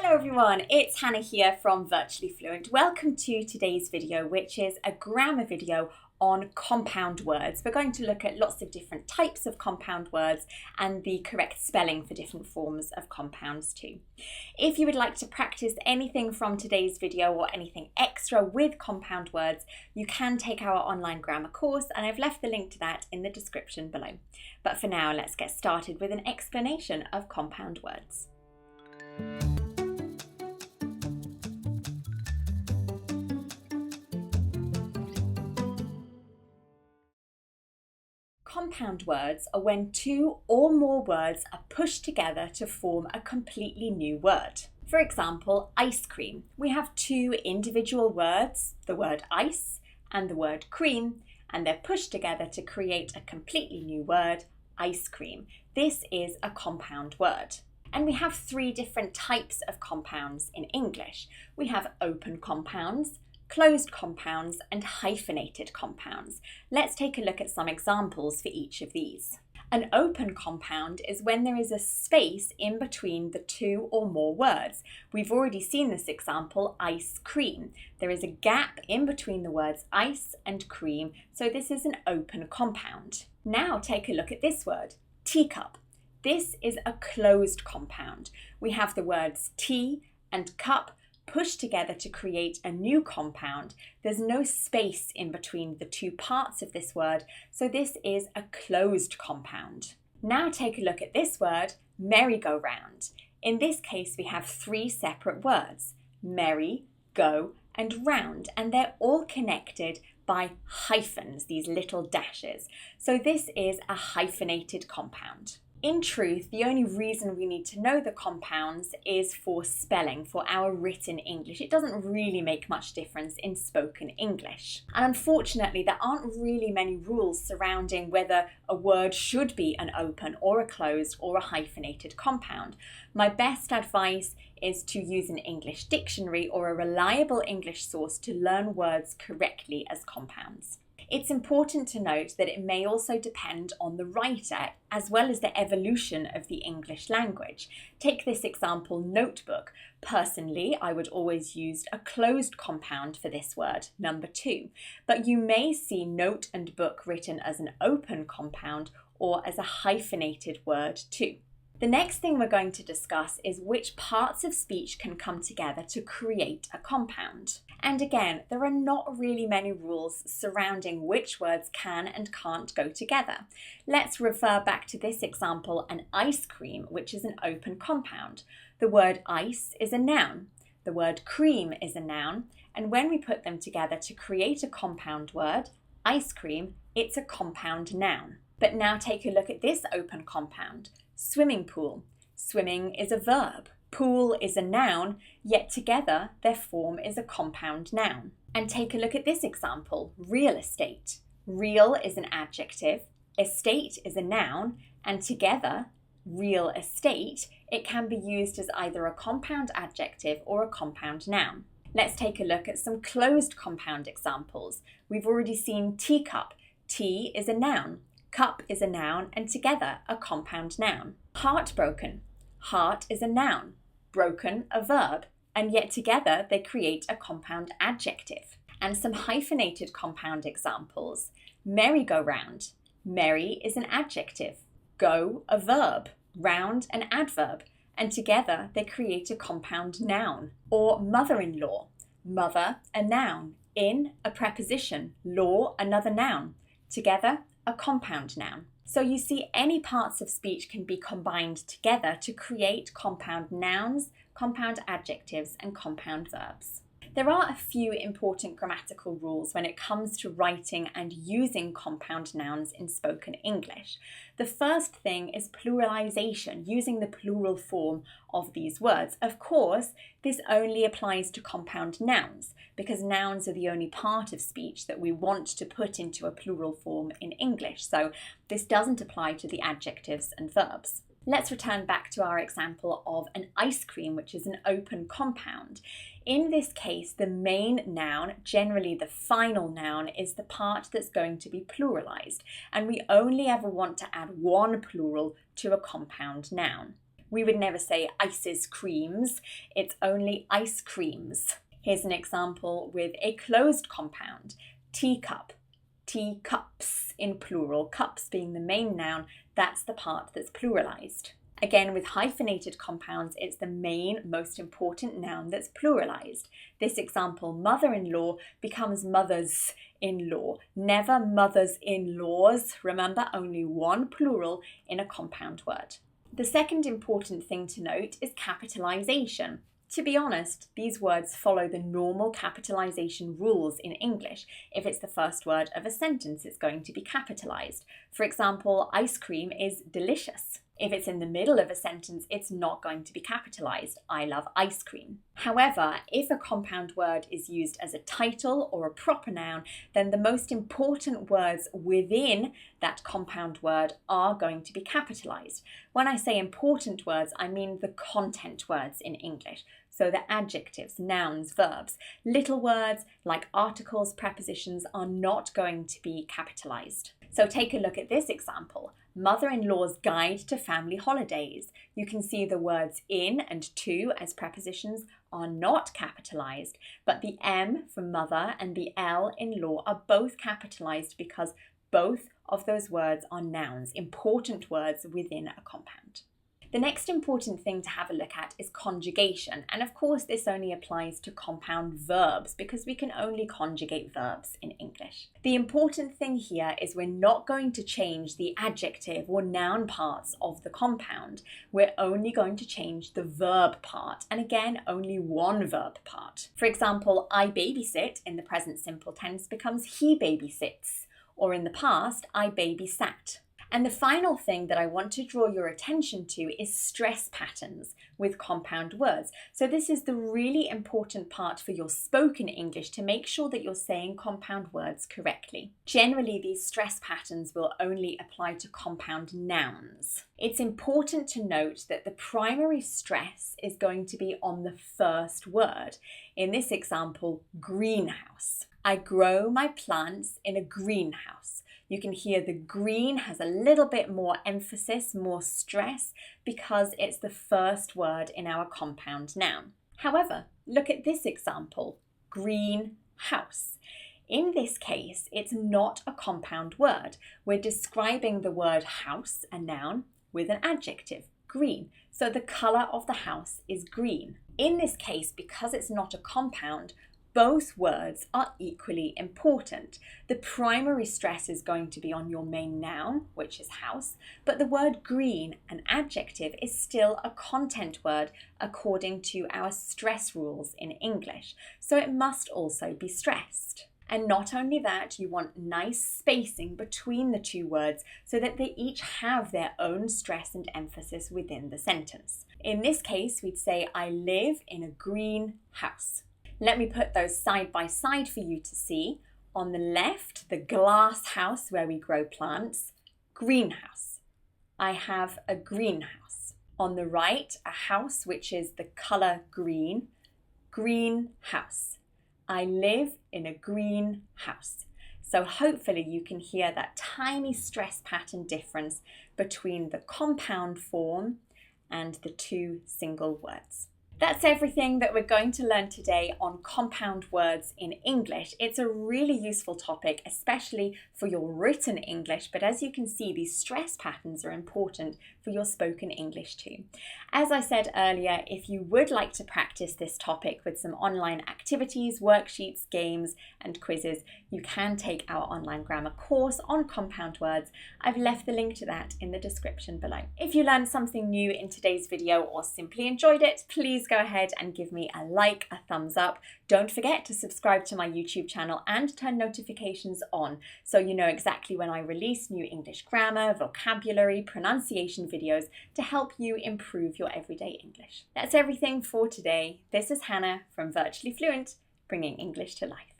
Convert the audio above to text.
Hello everyone, it's Hannah here from Virtually Fluent. Welcome to today's video, which is a grammar video on compound words. We're going to look at lots of different types of compound words and the correct spelling for different forms of compounds too. If you would like to practice anything from today's video or anything extra with compound words, you can take our online grammar course, and I've left the link to that in the description below. But for now, let's get started with an explanation of compound words. Compound words are when two or more words are pushed together to form a completely new word. For example, ice cream. We have two individual words, the word ice and the word cream, and they're pushed together to create a completely new word, ice cream. This is a compound word. And we have three different types of compounds in English. We have open compounds, closed compounds, and hyphenated compounds. Let's take a look at some examples for each of these. An open compound is when there is a space in between the two or more words. We've already seen this example, ice cream. There is a gap in between the words ice and cream, so this is an open compound. Now take a look at this word, teacup. This is a closed compound. We have the words tea and cup pushed together to create a new compound. There's no space in between the two parts of this word, so this is a closed compound. Now take a look at this word, merry-go-round. In this case, we have three separate words, merry, go, and round, and they're all connected by hyphens, these little dashes. So this is a hyphenated compound. In truth, the only reason we need to know the compounds is for spelling, for our written English. It doesn't really make much difference in spoken English. And unfortunately, there aren't really many rules surrounding whether a word should be an open or a closed or a hyphenated compound. My best advice is to use an English dictionary or a reliable English source to learn words correctly as compounds. It's important to note that it may also depend on the writer as well as the evolution of the English language. Take this example, notebook. Personally, I would always use a closed compound for this word, number 2. But you may see note and book written as an open compound or as a hyphenated word too. The next thing we're going to discuss is which parts of speech can come together to create a compound. And again, there are not really many rules surrounding which words can and can't go together. Let's refer back to this example, an ice cream, which is an open compound. The word ice is a noun. The word cream is a noun. And when we put them together to create a compound word, ice cream, it's a compound noun. But now take a look at this open compound. Swimming pool. Swimming is a verb. Pool is a noun, yet together their form is a compound noun. And take a look at this example, real estate. Real is an adjective, estate is a noun, and together, real estate, it can be used as either a compound adjective or a compound noun. Let's take a look at some closed compound examples. We've already seen teacup. Tea is a noun. Cup is a noun, and together a compound noun. Heartbroken. Heart is a noun. Broken a verb, and yet together they create a compound adjective. And some hyphenated compound examples. Merry-go-round. Merry is an adjective. Go a verb. Round an adverb, and together they create a compound noun. Or mother-in-law. Mother a noun. In a preposition. Law another noun. Together a compound noun. So you see, any parts of speech can be combined together to create compound nouns, compound adjectives, and compound verbs. There are a few important grammatical rules when it comes to writing and using compound nouns in spoken English. The first thing is pluralisation, using the plural form of these words. Of course, this only applies to compound nouns, because nouns are the only part of speech that we want to put into a plural form in English, so this doesn't apply to the adjectives and verbs. Let's return back to our example of an ice cream, which is an open compound. In this case, the main noun, generally the final noun, is the part that's going to be pluralized, and we only ever want to add one plural to a compound noun. We would never say ices creams, it's only ice creams. Here's an example with a closed compound, teacup, teacups in plural, cups being the main noun, that's the part that's pluralized. Again, with hyphenated compounds, it's the main, most important noun that's pluralized. This example, mother-in-law, becomes mothers-in-law, never mothers-in-laws. Remember, only one plural in a compound word. The second important thing to note is capitalization. To be honest, these words follow the normal capitalization rules in English. If it's the first word of a sentence, it's going to be capitalized. For example, ice cream is delicious. If it's in the middle of a sentence, it's not going to be capitalized. I love ice cream. However, if a compound word is used as a title or a proper noun, then the most important words within that compound word are going to be capitalized. When I say important words, I mean the content words in English. So the adjectives, nouns, verbs. Little words like articles, prepositions are not going to be capitalized. So take a look at this example. Mother-in-law's guide to family holidays. You can see the words in and to as prepositions are not capitalized, but the M for mother and the L in law are both capitalized because both of those words are nouns, important words within a compound. The next important thing to have a look at is conjugation, and of course this only applies to compound verbs because we can only conjugate verbs in English. The important thing here is we're not going to change the adjective or noun parts of the compound. We're only going to change the verb part, and again only one verb part. For example, I babysit in the present simple tense becomes he babysits, or in the past, I babysat. And the final thing that I want to draw your attention to is stress patterns with compound words. So this is the really important part for your spoken English to make sure that you're saying compound words correctly. Generally, these stress patterns will only apply to compound nouns. It's important to note that the primary stress is going to be on the first word. In this example, greenhouse. I grow my plants in a greenhouse. You can hear the green has a little bit more emphasis, more stress, because it's the first word in our compound noun. However, look at this example, greenhouse. In this case, it's not a compound word. We're describing the word house, a noun, with an adjective, green. So the colour of the house is green. In this case, because it's not a compound, both words are equally important. The primary stress is going to be on your main noun, which is house, but the word green, an adjective, is still a content word according to our stress rules in English, so it must also be stressed. And not only that, you want nice spacing between the two words so that they each have their own stress and emphasis within the sentence. In this case, we'd say, I live in a green house. Let me put those side by side for you to see. On the left, the glass house where we grow plants, greenhouse. I have a greenhouse. On the right, a house which is the colour green, greenhouse. I live in a green house. So hopefully you can hear that tiny stress pattern difference between the compound form and the two single words. That's everything that we're going to learn today on compound words in English. It's a really useful topic, especially for your written English, but as you can see, these stress patterns are important for your spoken English too. As I said earlier, if you would like to practice this topic with some online activities, worksheets, games, and quizzes, you can take our online grammar course on compound words. I've left the link to that in the description below. If you learned something new in today's video or simply enjoyed it, please go ahead and give me a like, a thumbs up. Don't forget to subscribe to my YouTube channel and turn notifications on so you know exactly when I release new English grammar, vocabulary, pronunciation videos to help you improve your everyday English. That's everything for today. This is Hannah from Virtually Fluent, bringing English to life.